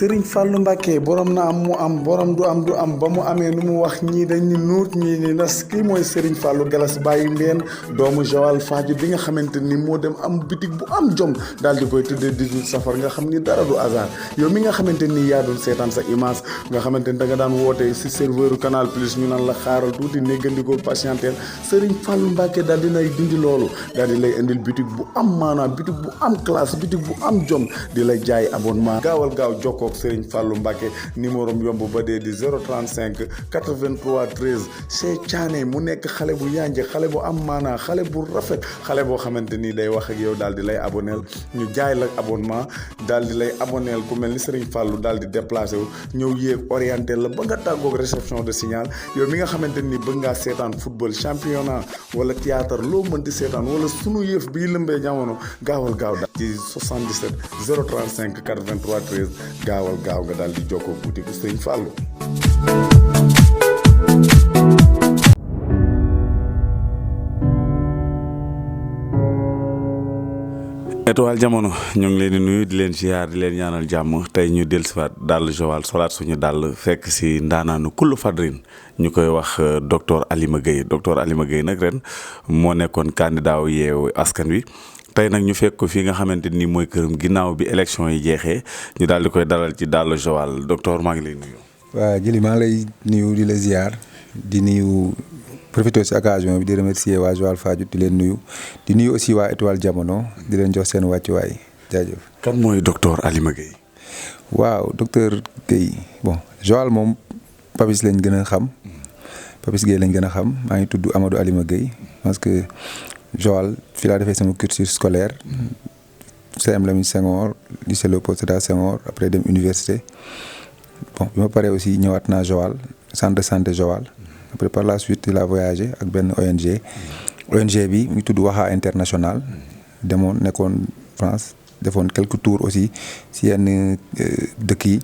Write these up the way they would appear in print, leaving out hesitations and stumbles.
Sëriñ Fallou Mbacké borom na am mu am borom du am ba mu amee nu mu wax ñii dañ ni nuut ñii ni nas kii mooy Sëriñ Fallou Galas Baye Mbène doomu Joal Fadiouth bi nga xamante ni moo dem am bitig bu am jom daal di koy tuddee 18 safar nga xam ni dara du hasard yow mi nga xamante ni yaa doon seetaan sa image nga xamante ni da nga daan woote si serveur Canal Plus ñu naan la xaaral tuuti néggandikoo patienteel Sëriñ Fallou Mbacké daal dinay dindi loolu daal di lay indil bitig bu am maanaam bitig bu am classe bitig bu am jom di lay jaay abonnement gaawal gaaw jokkoo Sëriñ Fallou Mbacké numéro yomb ba dee di 035 83 13 Cheikh Thiané mu nekk xale bu yànje xale bu am maanaa xale bu rafet xale boo xamante ni day wax ak yow daal di lay aboneel ñu jaay la abonnement daal di lay aboneel ku mel ni Sëriñ Fallou daal di déplacé wu ñëw yéeg orienté la ba nga tàggoog réception de signal yow mi nga xamante ni bëgg ngaa seetaan football championnat wala théâtre loo mënti seetaan wala sunu yëf bii lëmbee jamono gaawal gaaw daal ci 77 035 83 13 gaawal gaaw nga daal di jokkoo boutique Sëriñ Fallou. Étoile Jamono ñu ngi leen di nuyu di leen ziar di leen ñaanal jàmm tey ñu dellusiwaat dàll Joal solaat suñu dàll fekk si ndaanaanu kullu fadrin ñu koy wax docteur Alima Gueye docteur Alima Gueye nag ren moo nekkoon candidat wu Yewwi Askan Wi. tey nag ñu fekk ko fii nga xamante ni mooy këram ginnaaw bi élection yi jeexee ñu daal di koy dalal ci Dàll Joal docteur maa ngi lay nuyu. waaw jëli maa ngi lay nuyu di la ziar di nuyu profité si occasion bi di remercier waa Joal Fadiouth di leen nuyu di nuyu aussi waa Étoile Jamono di leen jox seen wàccuwaay jaajëf. kan mooy docteur Alima Gueye. waaw docteur Gueye bon Joal moom Papis lañ gën a xam Papis Gueye lañ gën a xam maa ngi tudd Amadou Alima Gueye parce que. Joal fii laa defee sama cursus scolaire CM Lamine Senghor lycée Léopold Sédar Senghor après dem université bon bi ma paree aussi ñëwaat naa Joal centre de santé Joal après par la suite la voyagé ak benn ONG bi mu tudd Waha International demoon nekkoon France defoon quelques tours aussi si yenn dëkk yi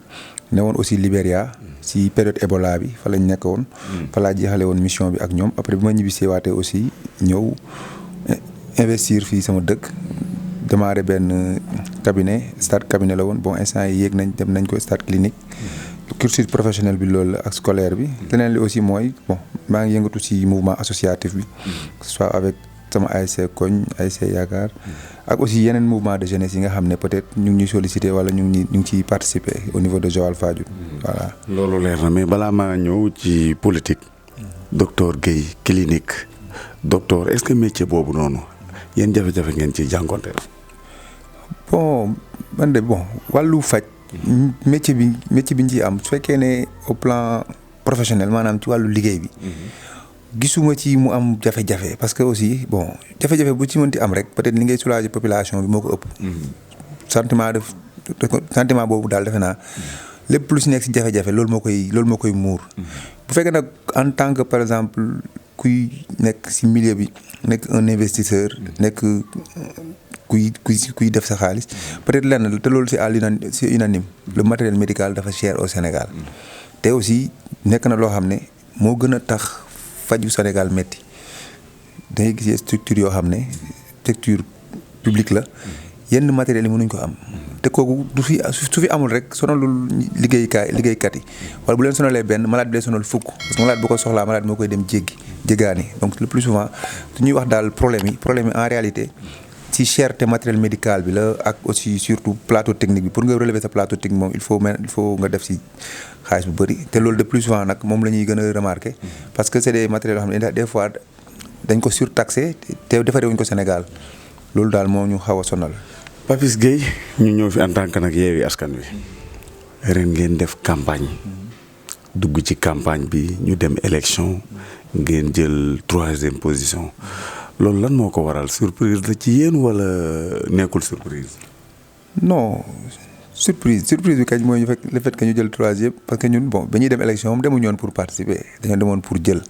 newoon aussi Libéria si période Ebola bi fa lañ nekkoon fa laa jeexale woon mission bi ak ñoom après bi ma ñibbisee waatee aussi ñëw investir fii sama dëkk démarré benn cabinet stade cabinet la woon bon instant yi yéeg nañ dem nañ ko stade clinique cursus professionnel bi loolu la ak scolaire bi leneen li aussi mooy bon maa ngi yëngatu ci mouvement associatif bi que ce soit avec sama ASC koñ ASC yaakaar ak aussi yeneen mouvement de jeunesse yi nga xam ne peut-être ñu ngi ñuy solliciter wala ñu ngi ciy participer au niveau de Joal Fadiouth voilà. loolu leer na mais balaa maa ñëw ci politique docteur Gueye clinique docteur est-ce que métier boobu noonu yéen jafe-jafe ngeen ci jànkonteel. bon man de bon wàllu faj. métier bi ñu ciy am su fekkee ne au plan professionnel maanaam ci wàllu liggéey bi. gisuma ci mu am jafe-jafe parce que aussi bon jafe-jafe bu ci mënti am rek peut-être li ngay soulager population bi moo ko ëpp. sentiment boobu daal defe naa lépp lu si nekk si jafe-jafe loolu moo koy muur. bu fekkee nag en tant que par exemple kuy nekk si milieu bi nekk un investisseur nekk kuy def sa xaalis peut-être lenn te loolu c'est unanime le matériel médical dafa cher au Sénégal te aussi nekk na loo xam ne moo gën a tax faju Sénégal métti dangay gis structure yoo xam ne structure publique la yenn matériel yi mënuñ ko am te kooku su fi amul rek sonalul liggéeykat yi wala bu leen sonalee benn malade bi lay sonal fukk parce que malade bu ko soxlaa malade moo koy dem jéggaani donc le plus souvent su ñuy wax daal problème yi en réalité si cherté matériel médical bi la ak aussi surtout plateau technique bi pour nga relever sa plateau technique moom il faut nga def si xaalis bu bëri te loolu de plus souvent nag moom la ñuy gën a remarqué parce que c'est des matériels yoo xam ne des fois dañ ko surtaxé te defaree wuñ ko Sénégal loolu daal moo ñu xaw a sonal. Papis Gueye ñu ñëw fi en tant que nag Yewwi Askan Wi ren ngeen def campagne dugg ci campagne bi ñu dem élection ngeen jël 3e position loolu lan moo ko waral surprise la ci yéen wala nekkul surprise. non surprise bi kañ mooy le fait que ñu jël 3e parce que ñun bon ba ñuy dem élection moom demuñu woon pour participer dañoo demoon pour jël.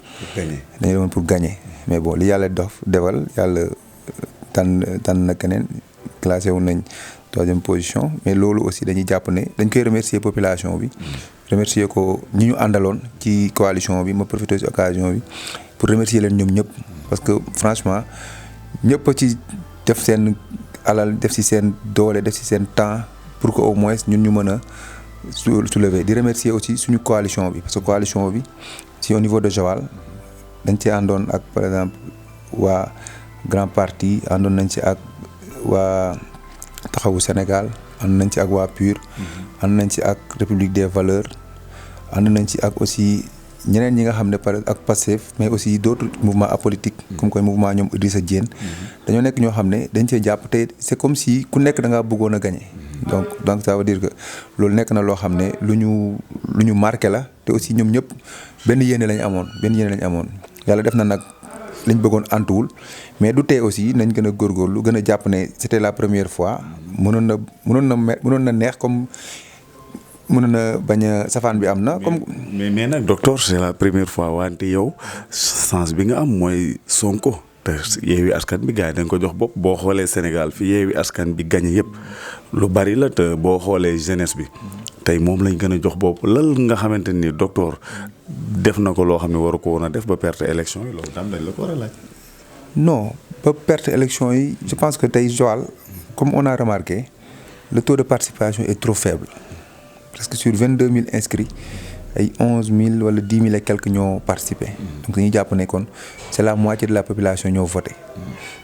dañoo demoon pour gagner mais bon li yàlla defal yàlla tànn na keneen classé wu nañ 3e position mais loolu aussi dañuy jàpp ne dañ koy remercier population bi. remercier ko ñi ñu àndaloon ci coalition bi ma profité ci occasion bi pour remercier leen ñoom ñëpp parce que franchement ñëpp ci def seen alal def ci seen doole def ci seen temps pour que au moins ñun ñu mën a soulever di remercier aussi suñu coalition bi parce que coalition bi si au niveau de Joal dañ ci àndoon ak par exemple waa Grand Parti àndoon nañ ci ak waa Taxawu Sénégal ànd nañ ci ak waa PUR ànd nañ ci ak République des Valeurs ànd nañ ci ak aussi ñeneen ñi nga xam ne par ak Pastef mais aussi d'autres mouvements apolitiques comme koy mouvement ñoom Idrissa Diène dañoo nekk ñoo xam ne dañ cee jàpp te c'est comme si ku nekk da ngaa bëggoon a gagner donc ça veut dire que loolu nekk na loo xam ne lu ñu marqué la te aussi ñoom ñëpp benn yéene lañ amoon yàlla def na nag liñ bëggoon antuwul mais du tee aussi nañ gën a góorgóorlu gën a jàpp ne c'était la première fois mënoon na neex comme mënoon na bañ a safaan bi am na. comme mais nag docteur c'est la première fois wante yow sens bi nga am mooy Sonko te Yewwi Askan bi gars yi dañ ko jox bopp boo xoolee Sénégal fi Yewwi Askan bi gagné yëpp lu bari la te boo xoolee jeunesse bi tey moom lañ gën a jox bopp lal nga xamante ni docteur def na ko loo xam ne waru ko woon a def ba perte élection yi loolu tam dañ la ko war a laaj. non ba perte élection yi je pense que tey Joal comme on a remarqué le taux de participation est trop faible presque sur 22 000 inscrits ay 11 000 wala 10 000 et quelques ñoo participé donc dañuy jàpp ne kon c'est la moitié de la population ñoo voté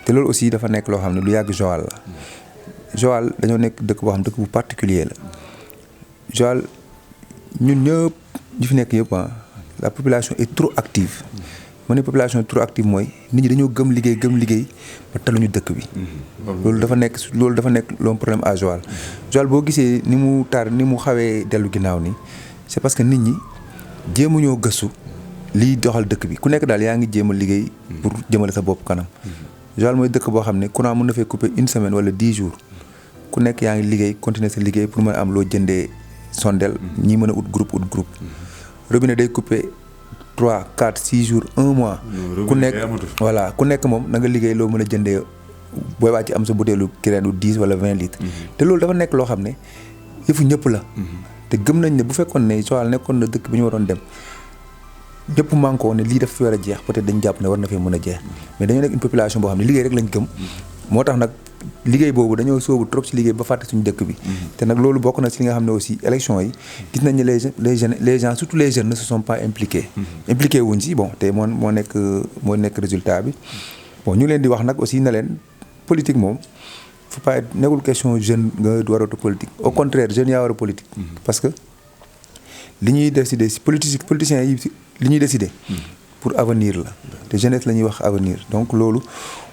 te loolu aussi dafa nekk loo xam ne lu yàgg Joal la Joal dañoo nekk dëkk boo xam dëkk bu particulier la Joal ñun ñëpp ñu fi nekk yëpp la population est trop active ma ne population trop active mooy nit ñi dañoo gëm liggéey ba taluñu dëkk bi. loolu dafa nekk loolu problème à Joal. Joal boo gisee ni mu xawee dellu ginnaaw nii c'est parce que nit ñi jéemuñoo gëstu liy doxal dëkk bi ku nekk daal yaa ngi jéem a liggéey. pour jëmale sa bopp kanam. Joal mooy dëkk boo xam ne courant mën na fee couper 1 semaine wala 10 jours ku nekk yaa ngi liggéey continuer sa liggéey pour mën a am loo jëndee sondel ñii mën a ut groupe. robinet day couper 3 4 6 jours 1 mois. ku nekk moom na nga liggéey loo mën a jëndee booy wàcc am sa butéelu kirène 10 wala 20 litres. te loolu dafa nekk loo xam ne yëfu ñëpp la. te gëm nañ ne bu fekkoon ne Joal nekkoon na dëkk bi ñu waroon dem ñëpp mànkoo ne lii daf fi war a jeex peut-être dañ jàpp ne war na fee mën a jeex mais dañoo nekk une population boo xam ne liggéey rek lañ gëm. moo tax nag liggéey boobu dañoo sóobu trop ci liggéey ba fàtte suñu dëkk bi. te nag loolu bokk na ci li nga xam ne aussi élection yi gis nañ ne les gens surtout les jeunes ne se sont pas impliqués. impliqué wuñ ci bon te moo nekk résultat bi bon ñu leen di wax nag aussi ne leen politique moom faut pas être nekkul question jeune nga waratu politique au contraire jeune yaa war a politique. parce que li ñuy décider ci politiciens yi li ñuy décider. pour avenir la te jeunesse la ñuy wax avenir donc loolu.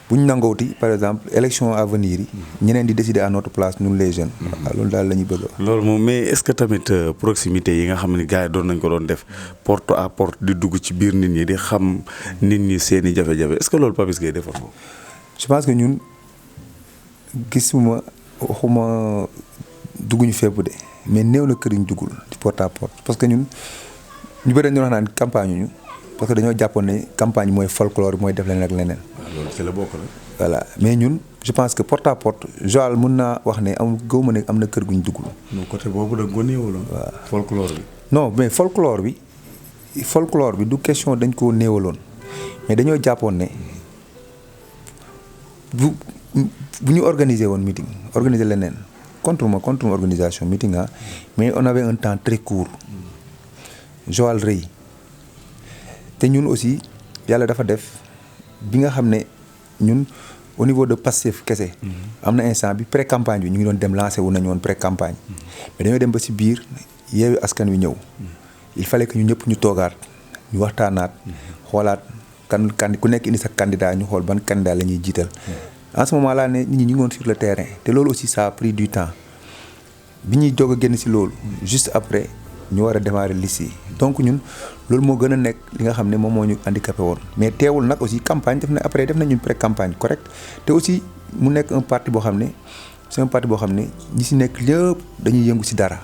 bu ñu nangooti par exemple élection à venir yi ñeneen di décider à notre place ñun les jeunes. waaw loolu daal la ñuy bëgg a. loolu moom mais est-ce que tamit proximité yi nga xam ne gars yi doon nañ ko doon def porte à porte di dugg ci biir nit ñi di xam nit ñi seen i jafe-jafe est-ce que loolu Papis Gueye defoon ko. je pense que ñun gisuma waxuma dugguñu fépp de mais néew na kër yi ñu duggul ci porte à porte parce que ñun ñu bëri dañu wax naan campagne ñu parce que dañoo jàppoon ne campagne mooy folklore mooy def leneen ak leneen. loolu ci la bokk la. voilà mais ñun je pense que porte à porte Joal mën naa wax ne am gëwuma ne am na kër gu ñu duggul. non côté boobu da nga ko néewaloon. waaw folklore bi. non mais folklore bi du question dañ koo néewaloon mais dañoo jàppoon ne bu ñu organiser woon meeting organiser leneen contre organisation meeting mais on avait un temps très court Joal rëy te ñun aussi yàlla dafa def bi nga xam ne ñun au niveau de Pastef kese. am na instant bi pré campagne bi ñu ngi doon dem lancé wu nañu woon pré campagne. mais dañoo dem ba si biir Yewwi Askan Wi ñëw. il fallait que ñu ñëpp ñu toogaat ñu waxtaanaat xoolaat kan ku nekk indi sa candidat ñu xool ban candidat la ñuy jiital. en ce moment là ne nit ñi ñu ngi woon sur le terrain te loolu aussi ça a pris du temps bi ñuy jóg a génn si loolu. juste après ñu war a démarrer liste yi donc ñun loolu moo gën a nekk li nga xam ne moom moo ñu handicapé woon. mais teewul nag aussi campagne def na après def nañu pré campagne correct te aussi mu nekk un parti boo xam ne c'est un parti boo xam ne ñi si nekk lépp dañuy yëngu si dara.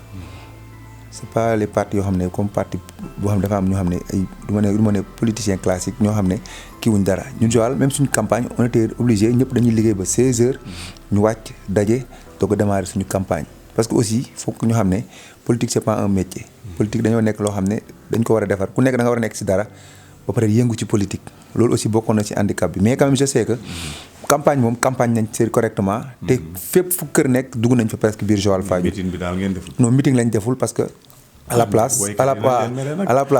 c'est pas les partis yoo xam ne comme parti boo xam ne dafa am ñoo xam ne ay du ma ne politicien classique ñoo xam ne kii wuñ dara ñun Joal même suñu campagne on était obligé ñëpp dañuy liggéey ba 16h ñu wàcc daje doog a démarrer suñu campagne. parce que aussi faut que ñu xam ne politique c'est pas un métier. politique dañoo nekk loo xam ne dañ ko war a defar ku nekk da nga war a nekk si dara ba pare yëngu ci politique loolu aussi bokkoon na ci handicap bi mais quand même je sais que campagne moom campagne nañ ci correctement. te fépp fu kër nekk dugg nañ fa presque biir Joal Fadiouth. meeting bi daal ngeen deful. non meeting lañ deful parce que. à la place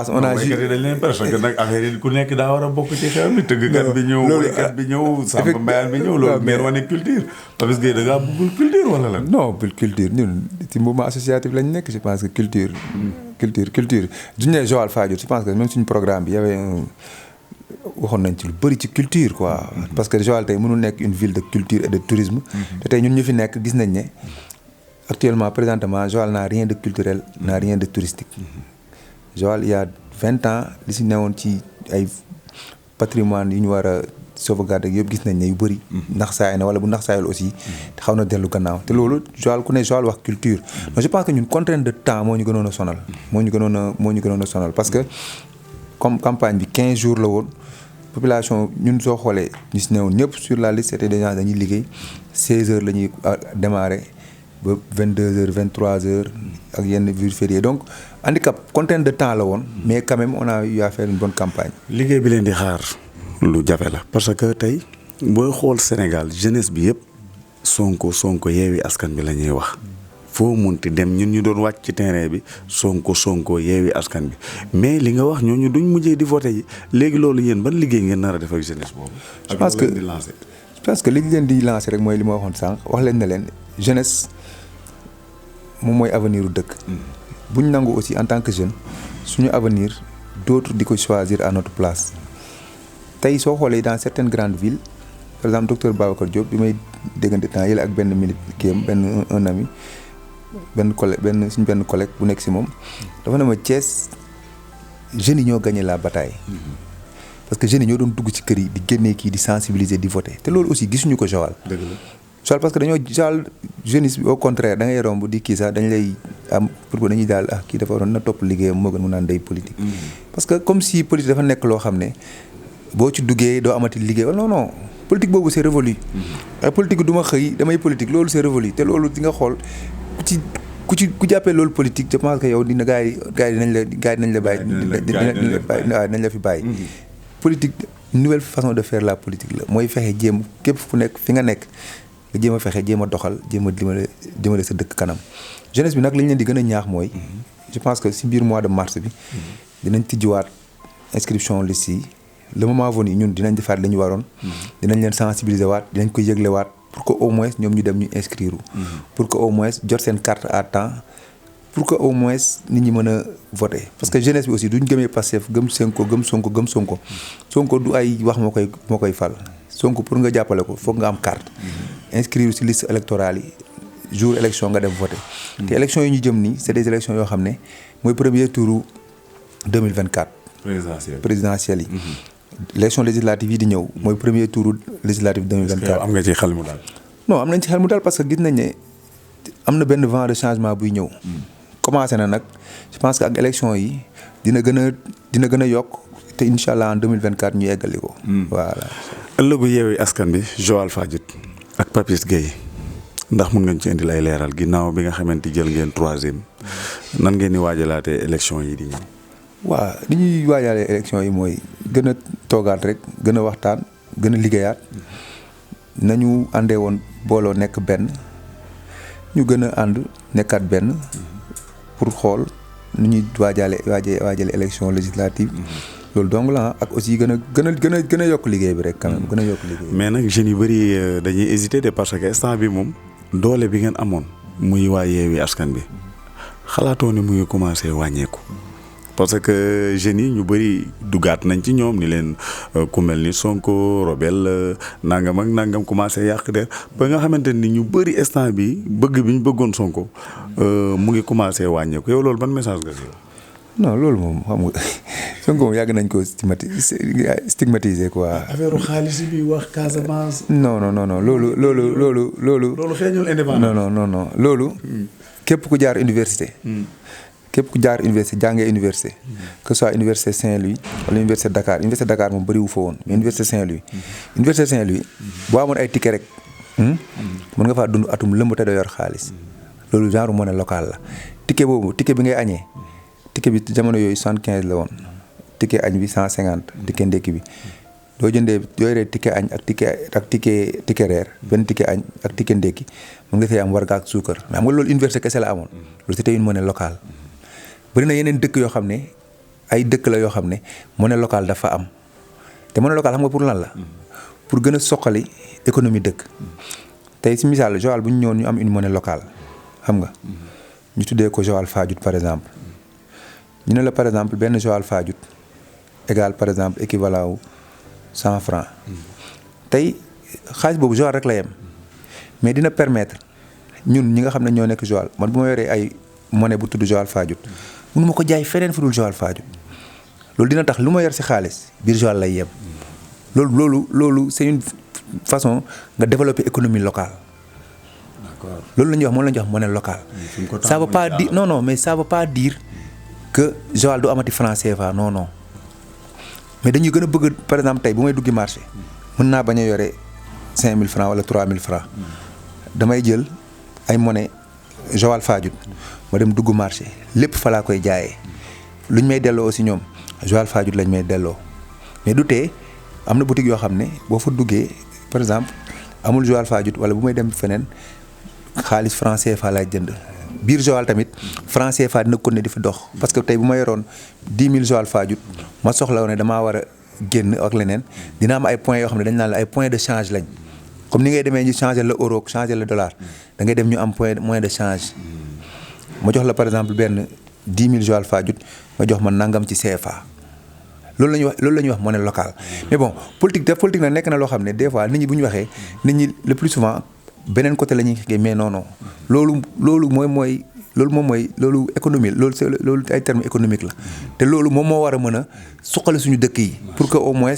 on a ju dañ leen parce que nag affaire yi ku nekk daa war a bokk ci xew mi tëggkat bi ñëw woykat bi ñëw sàmp mbayaan bi ñëw loolu meer wane culture Papis Gueye da ngaa bëggul culture wala lan non culture ñun ci mouvement associatif lañ nekk je pense que culture duñu ne Joal Fadiouth je pense que même suñu programme bi y avait waxoon nañ ci lu bëri ci culture quoi parce que Joal tey mënul nekk une ville de culture et de tourisme te tey ñun ñu fi nekk gis nañ ne actuellement, présentement, Joal n'a rien de culturel, n'a rien de touristique. Joal, il y a 20 ans, ici, nous avons un patrimoine qui doit sauvegarder, nous avons yu bëri ndax saay na wala bu ndax saayul aussi xaw na dellu gannaaw te loolu Joal ku ne Joal wax culture donc je pense que ñun contrainte de temps moo ñu gënoon a sonal moo ñu gënoon a sonal parce que comme campagne bi 15 jours la woon population ñun soo xoolee ñu si newoon ñëpp sur la liste c'était des gens dañuy liggéey 16h la ñuy démarrer ba 22h 23h ak yenn jours fériés donc handicap contrainte de temps la woon mais quand même on a eu à faire une bonne campagne. liggéey bi leen di xaar lu jafe la parce que tey booy xool Sénégal jeunesse bi yëpp Sonko Yewwi Askan Bi la ñuy wax foo munti dem ñun ñu doon wàcc ci terrain bi Sonko Yewwi Askan Bi mais li nga wax ñooñu duñ mujjee di voté yi léegi loolu yéen ban liggéey ngeen nar a def ak jeunesse boobu. je pense que li ñu leen di lancer rek mooy li ma waxoon sànq wax leen ne leen jeunesse. moom mooy avenir u dëkk bu ñu nangu aussi en tant que jeune suñu avenir d'autres di ko choisir à notre place tey soo xoolee dans certaines grandes villes par exemple docteur Babacar Diop bi may déggante temps yële ak benn benn un ami benn collègue bu nekk si moom dafa ne ma Thiès jeunes yi ñoo gagné la bataille parce que jeunes yi ñoo doon dugg ci kër yi di génnee kii di sensibiliser di voter te loolu aussi gisuñu ko Joal. dëgg la Joal parce que dañoo Joal jeunesse bi au contraire da ngay romb di kii sax dañ lay am pour que dañuy daal kii dafa waroon na topp liggéeyam moo gën mu naan day politique. parce que comme si politique dafa nekk loo xam ne boo ci duggee doo amati liggéey non politique boobu c'est révolu. ay politique du ma xëy damay politique loolu c'est révolu te loolu di nga xool ku jàppee loolu politique je pense que yow dina gars yi dinañ la bàyyi. dinañ la fi bàyyi. politique nouvelle façon de faire la politique la mooy fexe jéem képp fu nekk fi nga nekk. nga jéem a fexe jéem a doxal jéem a dimbale sa dëkk kanam jeunesse bi nag li ñu leen di gën a ñaax mooy je pense que si biir mois de mars bi dinañ tijjiwaat inscription liste yi le moment venu ñun dinañ defaat li ñu waroon dinañ leen sensibiliser waat dinañ ko yëgle waat pour que au moins ñoom ñu dem ñu inscrire pour que au moins jot seen carte à temps pour que au moins nit ñi mën a voter parce que jeunesse bi aussi duñ gëmee Pastef gëm Sonko du ay wax moo koy fal Sonko pour nga jàppale ko foog nga am carte inscrire ci liste électorale yi jour élection nga dem voter te élection yi ñu jëm nii c'est des élections yoo xam ne mooy premier tour 2024 présidentielle yi élection législative yi di ñëw mooy premier tour législative 2024 am nga ci xel mu daal non am nañ ci xel mu daal parce que gis nañ ne am na benn vent de changement buy ñëw commencé na nag je pense que ak élection yi dina gën a yokk te incha allah en 2024 ñu eggali ko voilà ëllëgu Yewwi Askan Bi Joal Fadiouth ak Papis Gueye ndax mun ngeen ci indi lay leeral ginnaaw bi nga xamante jël ngeen 3e nan ngeen di waajalaatee élection yi di ñëw. waaw li ñuy waajalee élection yi mooy gën a toogaat rek gën a waxtaan gën a liggéeyaat nañu àndee woon booloo nekk benn ñu gën a ànd nekkaat benn pour xool nu ñuy waajale élection législative loolu dong la ak aussi gën a yokk liggéey bi rek quand même gën a yokk liggéey bi. mais nag jeunes yu bëri dañuy hésiter de parce que instant bi moom doole bi ngeen amoon muy waa Yewwi Askan bi xalaatoo ne mu ngi commencé wàññeeku parce que jeunes yi ñu bëri dugaat nañ ci ñoom ni leen ku mel ni Sonko Robel nangam ak nangam commencé yàq der ba nga xamante ni ñu bëri instant bi bëgg bi ñu bëggoon Sonko mu ngi commencé wàññeeku yow loolu ban message nga si. non loolu moom xam nga Sonko moom yàgg nañ ko stigmatiser quoi. affaire xaalis bi wax Casamance. non loolu. loolu feeñul indépendance. non loolu. képp ku jaar université. képp ku jaar université jàngee université. que ce soit université Saint-Louis wala université Dakar moom bëriwu fa woon mais université Saint-Louis. université Saint-Louis boo amoon ay ticket rek. mën nga faa dund atum lëmb te doo yor xaalis. loolu genre monnaie locale la ticket bi ngay añee. ticket bi jamono yooyu 75 la woon ticket añ bi 150 ticket ndekki bi doo yoree ticket añ ak ticket reer benn ticket añ ak ticket ndekki mën nga see am warga ak suukar mais xam nga loolu université kese la amoon loolu c'était une monnaie locale. bëri na yeneen dëkk yoo xam ne ay dëkk la yoo xam ne monnaie locale dafa am te monnaie locale xam nga pour lan la pour gën a soqali économie dëkk tey si misaal Joal bu ñu ñëwoon ñu am une monnaie locale xam nga ñu tuddee ko Joal Fadiouth par exemple. ñu ne la par exemple benn Joal Fadiouth égal par exemple équivalent wu 100 francs tey xaalis boobu Joal rek la yem mais dina permettre ñun ñi nga xam ne ñoo nekk Joal man bu ma yoree ay monnaie bu tudd Joal Fadiouth mënu ma ko jaay feneen fu dul Joal Fadiouth loolu dina tax lu ma yor si xaalis biir Joal lay yem loolu c'est une façon nga développer économie locale. D'accord. loolu la ñuy wax moom la ñuy wax monnaie locale. ça veut pas dire non mais ça veut pas dire que Joal du amati franc CFA non mais dañuy gën a bëgg par exemple tey bu may duggi marché mën naa bañ a yore 5000 francs wala 3000 francs damay jël ay monnaie Joal Fadiouth ma dem dugg marché lépp fa laa koy jaayee luñ may delloo aussi ñoom Joal Fadiouth lañ may delloo mais du tee am na boutique yoo xam ne boo fa duggee par exemple amul Joal Fadiouth wala bu may dem feneen xaalis franc CFA laay jënd. biir Joal tamit franc CFA dina ko ne di fi dox parce que tey bu ma yoroon 10 000 Joal Fadiouth ma soxla woon ne damaa war a génn ak leneen dina am ay points yoo xam ne dañ naan la ay points de change lañ comme ni ngay demee ñu changer le euro changer le dollar da ngay dem ñu am point de change ma jox la par exemple benn 10 000 Joal Fadiouth nga jox ma nangam ci CFA loolu la ñuy wax monnaie locale. mais bon politique nag nekk na loo xam ne des fois nit ñi bu ñu waxee nit ñi le plus souvent. beneen côté la ñuy xëy mais non loolu économie loolu ay termes économique la te loolu moom moo war a mën a suqali suñu dëkk yi pour que au moins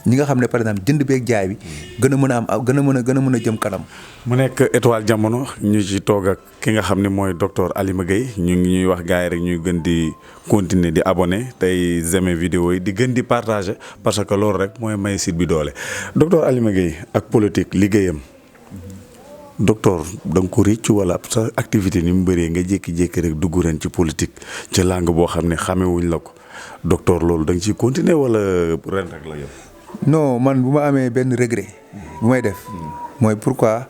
ñi nga xam ne par exemple jënd beeg jaay bi gën a mën a mën a jëm kanam. mu nekk Étoile Jamono ñu ci toog ak ki nga xam ne mooy docteur Alima Gueye ñu ngi ñuy wax gars yi rek ñuy gën di continuer di abonné tey aimer vidéo yi di gën di partager parce que loolu rek mooy may site bi doole docteur Alima Gueye ak politique liggéeyam. docteur da nga ko rëccu wala sa activité ni mu bëree nga jékki-jékki rek dugg ren ci politique ci langue boo xam ne xamewuñ la ko docteur loolu da nga ciy continuer wala ren rek la yem. non man bu ma amee benn regret bu may def mooy pourquoi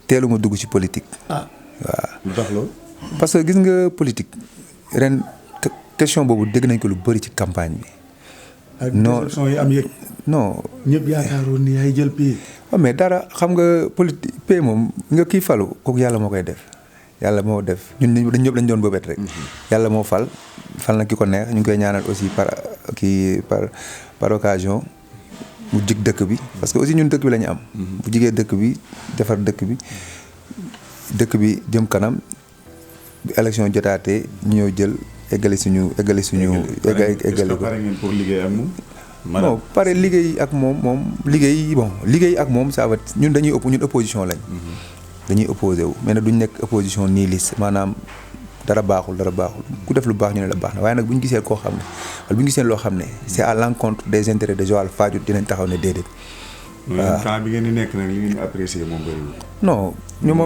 teeluma dugg ci politique. waaw lu tax loolu. parce que gis nga politique ren question boobu dégg nañ ko lu bëri ci campagne bi. ak déception yi am yëg. non ñëpp yaakaaroon ni yaay jël pay. mais dara xam nga politique pay moom nga kii falu kooku yàlla moo koy def yàlla moo def ñun ñëpp dañ doon bëbët rek. yàlla moo fal na ki ko neex ñu ngi koy ñaanal aussi par occasion mu jig dëkk bi parce que aussi ñun dëkk bi la ñu am. bu jigee dëkk bi defar dëkk bi jëm kanam bi élection jotaatee ñu ñëw jël eggali suñu. eggali ko pare ngeen pour liggéey ak moom. non pare liggéey ak moom liggéey ak moom ça va ñun ñun opposition lañ. dañuy opposé wu mais nag duñ nekk opposition nihiliste maanaam dara baaxul ku def lu baax ñu ne la baax na waaye nag bu ñu gisee koo xam ne wala bu ñu gisee loo xam ne c'est à l'encontre des intérêts de Joal Fadiouth dinañ taxaw ne déedéet. waaw temps bi ngeen di nekk nag li ngeen di apprécier moom bëriwul. non ñoom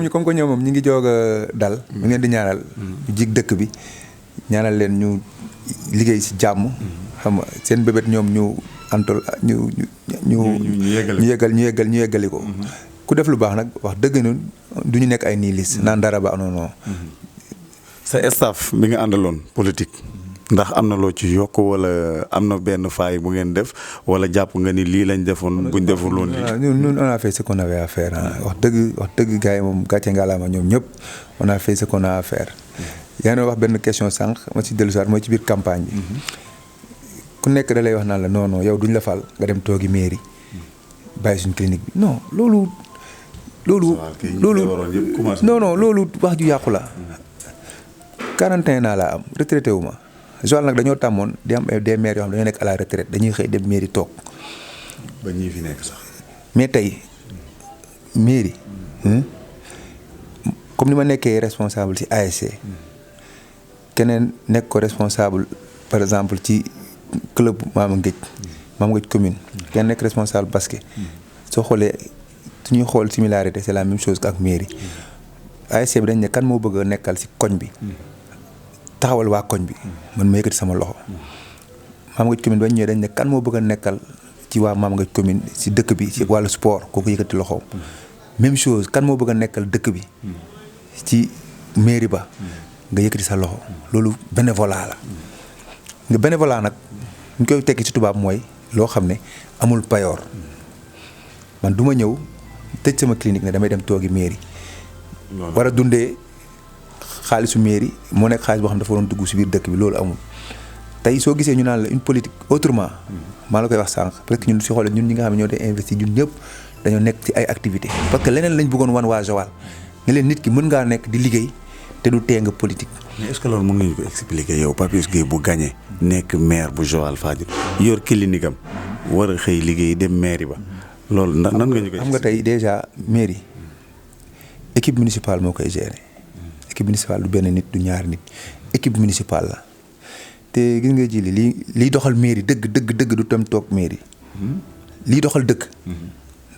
ñu comme que ñoom moom ñu ngi joog a dal. ñu ngeen di ñaanal. ñu jig dëkk bi ñaanal leen ñu liggéey ci jàmm. xam nga seen bébét ñoom ñu antal ñu yeggali ko. ku def lu baax nag wax dëgg ñun du ñu nekk ay nihiliste naan dara ba non. sa staff bi nga àndaloon politique ndax am na loo ci yokk wala am na benn faay bu ngeen def wala jàpp nga ni lii lañ defoon buñ deful loon lii. ñun on a fait ce qu'on avait à faire wax dëgg gars yi moom gàcce ngalaama ñoom ñëpp on a fait ce qu'on a à faire. yaa ngi wax benn question sànq ma ci dellu si waat mooy ci biir campagne bi. ku nekk da lay wax naan la non yow duñ la fal nga dem toogi mairie bàyyi suñ clinique bi non loolu wax ju yàqu la. 41 ans laa am retraité wu ma Joal nag dañoo tàmmoon di am des maires yoo xam dañoo nekk à la retraite dañuy xëy dem mairie toog. ba ñii fi nekk sax. mais tey mairie comme ni ma nekkee responsable ci ASC keneen nekk ko responsable par exemple ci club Maama Ngëj commune kenn nekk responsable basket soo xoolee su ñuy xool similarité c'est la même chose que ak mairie ASC bi dañ ne kan moo bëgg a nekkal ci koñ bi taxawal waa koñ bi man ma yëkkati sama loxo Maama Ngëj commune bañ ñëwee dañ ne kan moo bëgg a nekkal ci waa Maama Ngëj commune ci dëkk bi ci wàllu sport kooku yëkkati loxoom même chose kan moo bëgg a nekkal dëkk bi ci mairie ba nga yëkkati sa loxo loolu bénévolat la nga bénévolat nag ñu koy tekki ci tubaab mooy loo xam ne amul payoor man du ma ñëw tëj sama clinique ne damay dem toogi mairie war a dundee xaalisu mairie moo nekk xaalis boo xam ne dafa waroon dugg si biir dëkk bi loolu amul tey soo gisee ñu naan la une politique autrement maa la koy wax sànq parce que ñun si xoolee ñun ñi nga xam ne ñoo dee investi ñun ñëpp dañoo nekk ci ay activités parce que leneen lañ bëggoon wan waa Joal ne leen nit ki mën ngaa nekk di liggéey te du tee nga politique. mais est-ce que loolu mën nga ñu ko expliquer yow Papis Gueye bu gagné nekk maire bu Joal Fadiouth yor clinique am war a xëy liggéey dem mairie ba loolu nan nga ñu koy. xam nga tey déjà mairie équipe municipale moo koy gérer équipe municipale du benn nit du ñaari nit équipe municipale la te gis nga ji liy doxal mairie dëgg du dem toog mairie. liy doxal dëkk.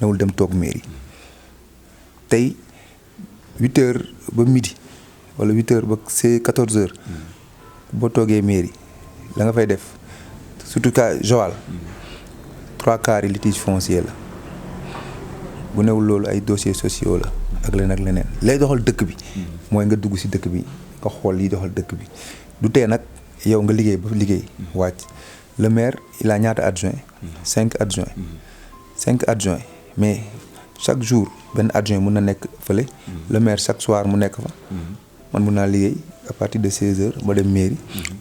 nawul dem toog mairie tey 8h ba midi wala 8h ba 14h. boo toogee mairie la nga fay def surtout cas Joal 3/4 yi litige foncier la bu newul loolu ay dossiers sociaux la ak leneen lay doxal dëkk bi mooy nga dugg ci dëkk bi nga xool liy doxal dëkk bi du tee nag yow nga liggéey ba liggéey wàcc le maire il a ñaata adjoint 5 adjoints 5 adjoints mais chaque jour benn adjoint mun na nekk fële le maire chaque soir mu nekk fa man mun naa liggéey à partir de 16h ma dem mairie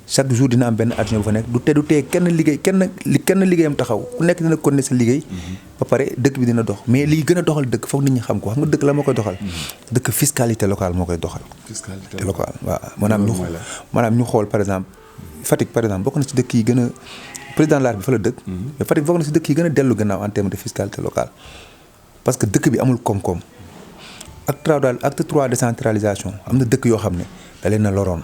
chaque jour dina am benn adjoint bu fa nekk du tee kenn liggéeyam taxaw ku nekk dina continuer sa liggéey ba pare dëkk bi dina dox mais lii gën a doxal dëkk foog nit ñi xam ko xam nga dëkk la moo koy doxal dëkk fiscalité locale moo koy doxal fiscalité locale waaw maanaam ñu xool par exemple Fatick par exemple bokk na ci dëkk yi gën a président de la République fa la dëkk mais Fatick bokk na ci dëkk yi gën a dellu gannaaw en terme de fiscalité locale parce que dëkk bi amul koom-koom acte 3 décentralisation am na dëkk yoo xam ne da leen a loroon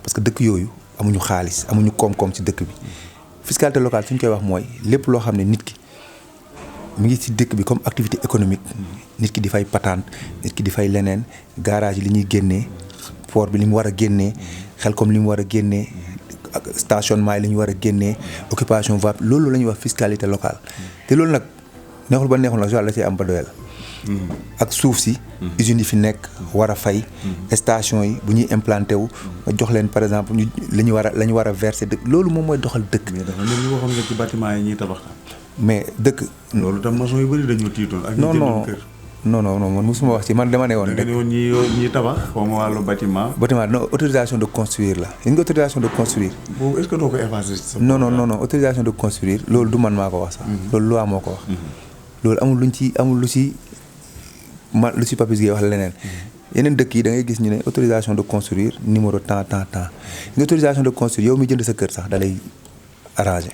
parce que dëkk yooyu amuñu xaalis amuñu koom-koom ci dëkk bi fiscalité locale fi ñu koy wax mooy lépp loo xam ne nit ki mi ngi ci dëkk bi comme activité économique nit ki di fay patente nit ki di fay leneen garage yi li ñuy génnee port bi li mu war a génnee xel comme li mu war a génnee stationnement yi li ñu war a génnee occupation va loolu la ñuy wax fiscalité locale te loolu nag neexul ba neexul nag Joal la ci am ba doyal ak suuf si usines yi fi nekk war a fay station yi bu ñuy implanté wu nga jox leen par exemple ñu la ñu war a verser dëkk loolu moom mooy doxal dëkk. mais dafa mel ni waxoon nga ci bâtiment yi ñuy tabax. mais dëkk. loolu tam maçon yu bëri dañoo tiitoon. ak ñu jëndoon kër non man mosuma wax ci man dama ne woon. da nga ne woon ñi tabax xaw ma wàllu bâtiment. non autorisation de construire la li nga autorisation de construire. boobu est-ce que doo ko effacer ci sa. non autorisation de construire loolu du man maa ko wax sax. loolu loi moo ko wax. loolu amul lu ci Papis Gueye wax leneen yeneen dëkk yi da ngay gis ñu ne autorisation de construire numéro temps nga autorisation de construire yow mi jënd sa kër sax da lay arrangé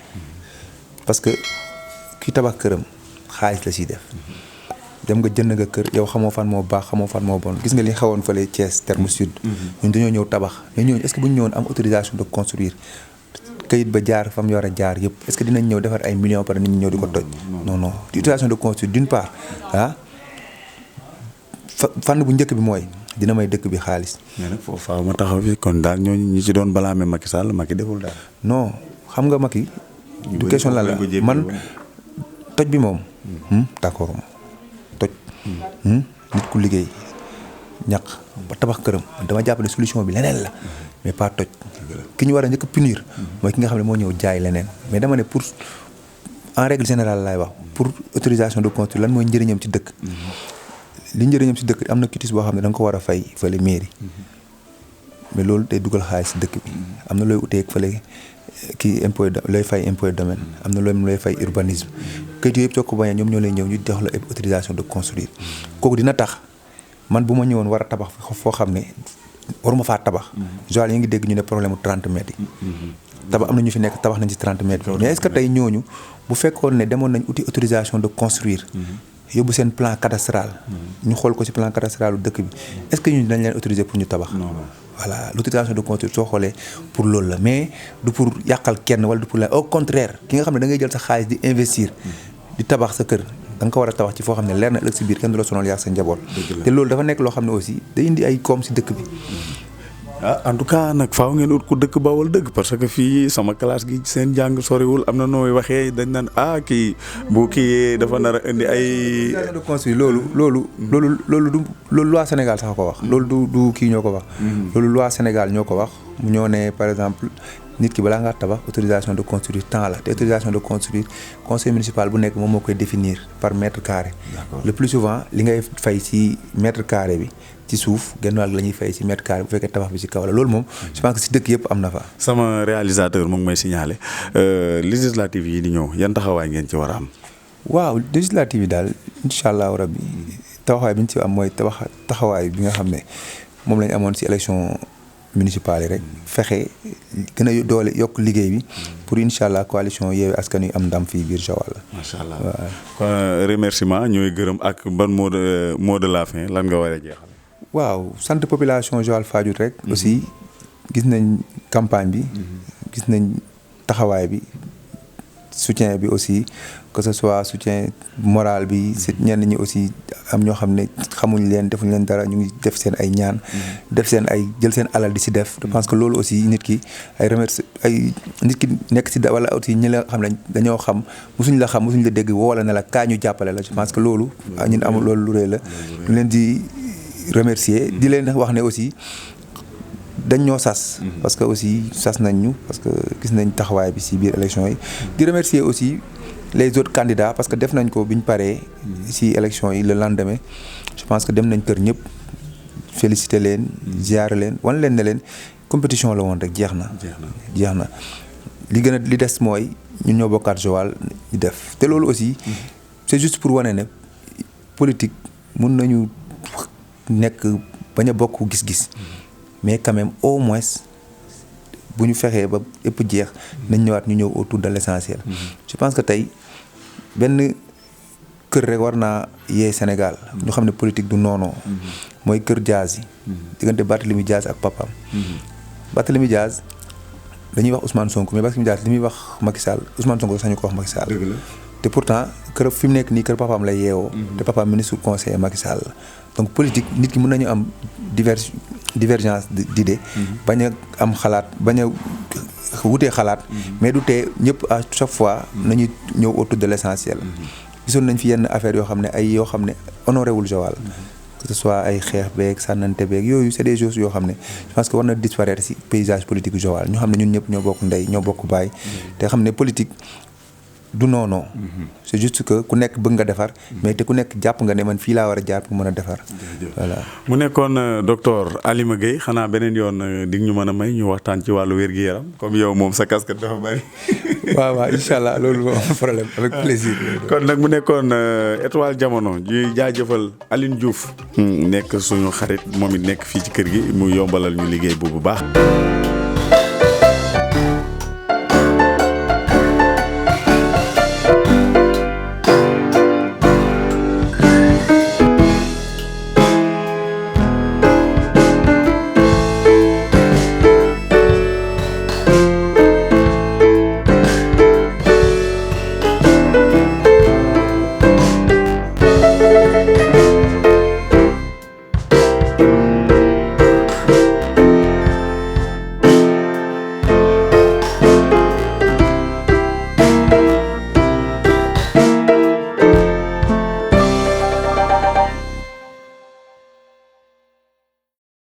parce que ki tabax këram xaalis la siy def dem nga jënd nga kër yow xamoo fan moo baax xamoo fan moo bon gis nga li xewoon fële Thiès terme sud ñun dañoo ñëw tabax mais ñooñu est-ce que bu ñu ñëwoon am autorisation de construire kayit ba jaar fa mu war a jaar yëpp est-ce que dinañ ñëw defar ay millions par nit ñi ñëw di ko toj non autorisation de construire d'une part fànn bu njëkk bi mooy dina may dëkk bi xaalis. mais nag foofu faaw ma taxaw fi kon daal ñooñu ñi ci doon balaame Macky Sall Macky deful daal. non xam nga Macky. du question la man toj bi moom. d'accord ma toj. nit ku liggéey ñaq ba tabax këram dama jàpp ne solution bi leneen la mais pas toj. ki ñu war a njëkk a punir mooy ki nga xam ne moo ñëw jaay leneen mais dama ne pour en règle générale laay wax pour autorisation de construire lan mooy njëriñam ci dëkk. li njëriñam ci dëkk am na quitus boo xam ne da nga ko war a fay fële mairie mais loolu day dugal xaalis ci dëkk bi am na looy utee fële kii impôt looy fay impôt domaine am na looy fay urbanisme kayit yooyu yëpp soo ko bañee ñoom ñoo lay ñëw ñu jox la autorisation de construire kooku dina tax man bu ma ñëwoon war a tabax foo xam ne waruma faa tabax. Joal yi ngi dégg ñu ne problème mu 30 mètres yi. tabax am na ñu fi nekk tabax nañ ci 30 mètres mais est-ce que tey ñooñu bu fekkoon ne demoon nañ uti autorisation de construire. yóbbu seen plan cadastral. ñu xool ko ci plan cadastral lu dëkk bi est-ce que ñu dañ leen autoriser pour ñu tabax. non voilà l'autorisation de construire soo xoolee pour loolu la mais du pour yàqal kenn wala du pour la au contraire ki nga xam ne da ngay jël sa xaalis di investir. di tabax sa kër da nga ko war a tabax ci foo xam ne leer na ëllëg si biir kenn du la sonal yaa sa njaboot. te loolu dafa nekk loo xam ne aussi day indi ay koom si dëkk bi. en tout cas nag faaw ngeen ut ku dëkk Bawol dëgg parce que fii sama classe gi seen jàng soriwul am na nooy waxee dañ naan kii bu kii dafa nar a indi ay. de construire loolu loi Sénégal sax ko wax. loolu du kii ñoo ko wax. loolu loi Sénégal ñoo ko wax mu ñoo ne par exemple nit ki balaa ngaa tabax autorisation de construire temps la te autorisation de construire conseil municipal bu nekk moom moo koy définir par mètre carré. le plus souvent li ngay fay ci mètre carré bi. ci suuf genn wàll la ñuy fay ci mètre carré bu fekkee tabax bi ci kaw la loolu moom je pense que ci dëkk yëpp am na fa. sama réalisateur mu ngi may signaler législative yi di ñëw yan taxawaay ngeen ci war a am. waaw législative yi daal incha allahu rabbi taxawaay bi ñu ci am mooy taxawaay bi nga xam ne moom la ñu amoon ci élection municipale yi rek fexe gën a doole yokk liggéey bi pour incha allah coalition Yewwi Askan Wi am ndam fii biir Joal. macha allah kon remerciement ñooy gërëm ak ban mot de la fin lan nga war a jeexal. waaw sant population Joal Fadiouth rek. aussi gis nañ campagne bi. gis nañ taxawaay bi soutien bi aussi que ce soit soutien moral bi. ñenn ñi aussi am ñoo xam ne xamuñ leen defuñ leen dara ñu ngi def seen ay ñaan. def seen ay jël seen alal di si def. je pense que loolu aussi nit ki nit ki nekk si wala aussi ñi la xam ne dañoo xam musuñ la dégg woo la ne la kaa ñu jàppale la je pense que loolu. ñun amul loolu lu rëy la. ñu leen di remercier di leen wax ne aussi dañ ñoo sas. parce que aussi sas nañ ñu parce que gis nañ taxawaay bi si biir élection yi. di remercier aussi les autres candidats parce que def nañ ko bi ñu paree. si élection yi le lendemain. je pense que dem nañ kër ñëpp féliciter leen. ziar leen wan leen ne leen compétition la woon rek jeex na. li des mooy ñun ñoo bokkaat Joal ñu def te loolu aussi. c'est juste pour wane ne politique mun nañu. nekk bañ a bokk gis-gis mais quand même au moins bu ñu fexee ba yëpp jeex nañ ñëwaat ñu ñëw autour de l'essentiel. je pense que tey benn kër rek war naa yee Sénégal ñu xam ne politique du noonoo mooy kër Diaz yi diggante Barthélémy Diaz ak papaam. Barthélémy Diaz dañuy wax Ousmane Sonko mais Barthélémy Diaz li muy wax Macky Sall Ousmane Sonko sax ñu ko wax Macky Sall. te pourtant kër fi mu nekk nii kër papaam lay yeewoo. te papaam ministre conseiller Macky Sall donc politique nit ki mën nañu am divergence d'idée. bañ a am xalaat bañ a wutee xalaat. mais du tee ñëpp à chaque fois. nañu ñëw autour de l'essentiel. gisoon nañ fi yenn affaire yoo xam ne honoré wul Joal. que ce soit ay xeex beeg sànnante beeg yooyu c'est des choses yoo xam ne je pense que war na disparaître ci paysage politique Joal ñu xam ne ñun ñëpp ñoo bokk ndey ñoo bokk baay. te xam ne politique. du non c'est juste que ku nekk bëgg nga defar mais te ku nekk jàpp nga ne man fii laa war a jaar pour mën a defar voilà. mu nekkoon docteur Alima Gueye xanaa beneen yoon di ñu mën a may ñu waxtaan ci wàllu wér-gu-yaram comme yow moom sa casquette dafa bari. waaw incha allah loolu moom problème avec plaisir. kon nag mu nekkoon Étoile Jamono ñuy jaajëfal Aline Diouf. nekk suñu xarit moom it nekk fii ci kër gi mu yombalal ñu liggéey bu baax.